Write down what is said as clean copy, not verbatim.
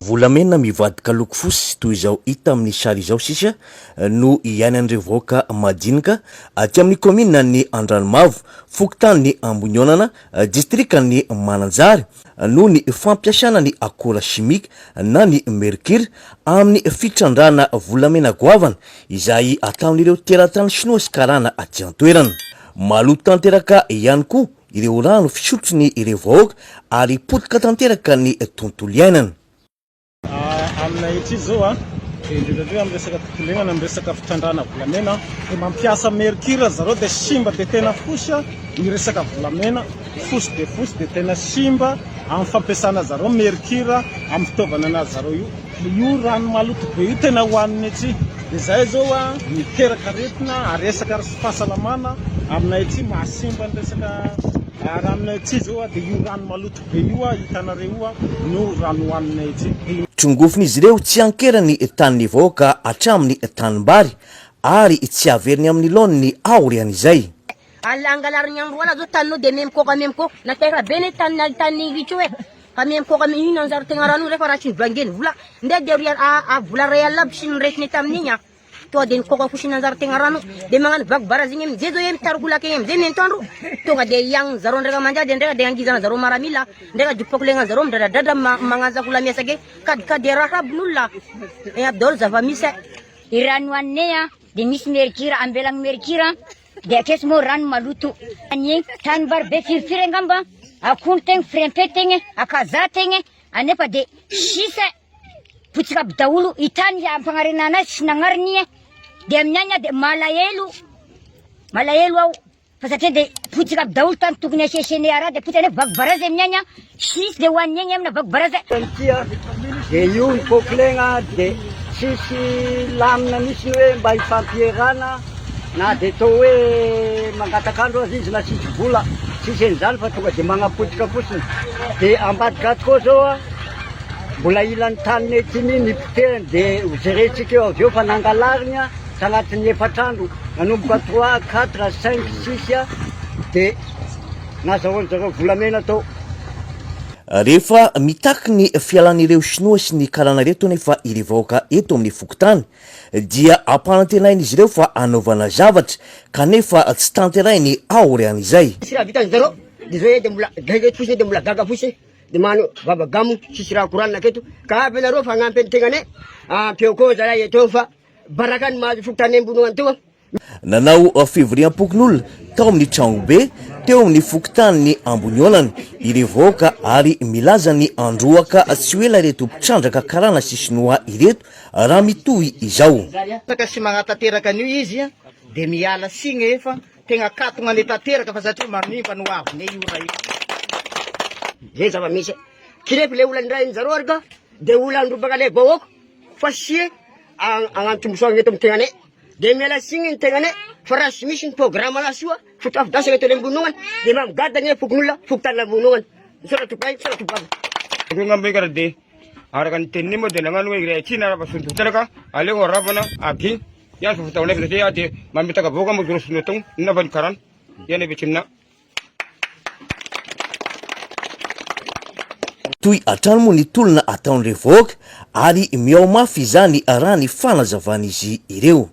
Volamena mivadika loko fosy toy izao hita amin'ny sary izao sisa no iainan'ireo vahoaka madinika aty amin'ny commune ny Andranomavo, fokontany ny Ambonionana, distrika ny Mananjary no ny fampiasana ny akora chimique na ny mercure amin'ny fitrandrana volamena goavana izay ataon'ireo teratany sinoa sy karana aty an-toerana. Maloto tanteraka ihany koa ireo rano fisotro ny ireo vahoaka ary potika tanteraka ny tontolo iainana. Aminay ity zao indrindra amin'ny resaka tontolaignana amin'ny resaka fitrandrana volamena mampiasa mercure zareo dia simba dia tena fosy ny resaka volamena fosy dia tena simba amin'ny fampiasana zareo mercure amin'ny fitaovana anazy zareo io rano maloto be io tena hoaniny aty dia zay zao miteraka aretina resaka fahasalamana aminay ity mahasimba ny resaka raha aminay ity zao dia io rano maloto be io hitanareo no rano hoaninay ity. Trongofin'izy ireo tsy ankerany tanin'ny vahoaka hatramin'ny tanimbary ary tsy averiny amin'ny laony ny aoriany izay. Alangalariny andro ala zao taninao dia memkoka na tera be ny tany litro fa memkoka ino anjaro tegna rano rehefa raha tsy nivangeny vola nde dia vola ray alaby sy niresiny tamin'igny to dia nikoka fosiny anjaro tegna rano dia magnano vaky barazy igny amizay zao mitaroko egny amizay mentondro tonga dia iagny zareo ndraika manjady ndraika dia angizana zareo maramila ndraika dipakolegna zareo midradradra magnanja vola miasake kadikady raha rabin'olona aby daholo zava-misy irano annay dia misy mercure ambelagny mercure dia akesy moa rano maloto any tanimbary be firifiri angamba akondro tegny frempe tegny akaza tegny anefa dia sisa potsika aby daholo hitany ampanarena anazy sy nagnariny dia amin'ny agny dia malahelo ao fa satria dia potsika aby daholo tany tokony asiasiany araha dia potsika vaky barazy amin'ny agny sisy dia hoaniny agny amina vaky barazy dia io nipokilegna dia sisy lamina misy ny hoe mba hifampierana na dia tao hoe mangatakandro azy izy na sisy vola sisy an'izany fa tonga dia magnapotika fotsiny dia ambadika aty koa zao mbola ilan'ny taniny tiny nipiterany dia jeretsika eo avy eo fa nangalariny tagnatin'ny efatrandro nanomboka 3, 4, 5, 6 dia nazahoany zareo volamena tao. Rehefa mitaky ny fialan'ireo sinoa sy ny karana reto nefa ireo vahoaka eto amin'ny fokontany dia ampanantenain'izy ireo fa anaovana zavatra kanefa tsy tanterainy aoriany izay. Sisy raha vitan'ny zareo dia zao dia mbola gaga fosiny dia mbola gaga fosiny dia mano babagamo sisy raha koranina aketo ka avy nareo fa hagnampy ny tegnanay ampeo koa zalahy eto fa baraka ny mahazo fokotany ambonogny teo. Nanao fivoriam-pokon'olona tao amin'ny tragno be teo amin'ny fokontany ny Ambonionana ireo vahoaka ary milaza ny androaka tsy ho ela reto mpitrandraka karana sy sinoa ireto raha mitohy izao. Saka sy magnatanteraka an'io izy dia miala signa efa tegna katogna le tanteraka fa satria manimba no aviny io raha io. Zay zava-misy kirepy le olany ray zareo araka dia olany robaka le vahoaka fa sie agnantombosoagny eto amin'ny tegnanay dia miala signy ny tegnanay fa raha sy misy ny programme lasy io fotafidasagna eto le ambononany dia mamgadany fokon'olona fokotany ambononany soratobay soratobavy ngambay kara dia araka ny teniny moa dia nagnano hoe ray tina raha sondrotelaka aleo aravana aby ia fa fataonay fa satria dia mametaka vahoaka moa dorosino tao navany karana iana vetsinina. Toy atrano moa ny tolona ataon'ireo vahoaka ary miao mafy izany raha ny fanazavan'izy ireo.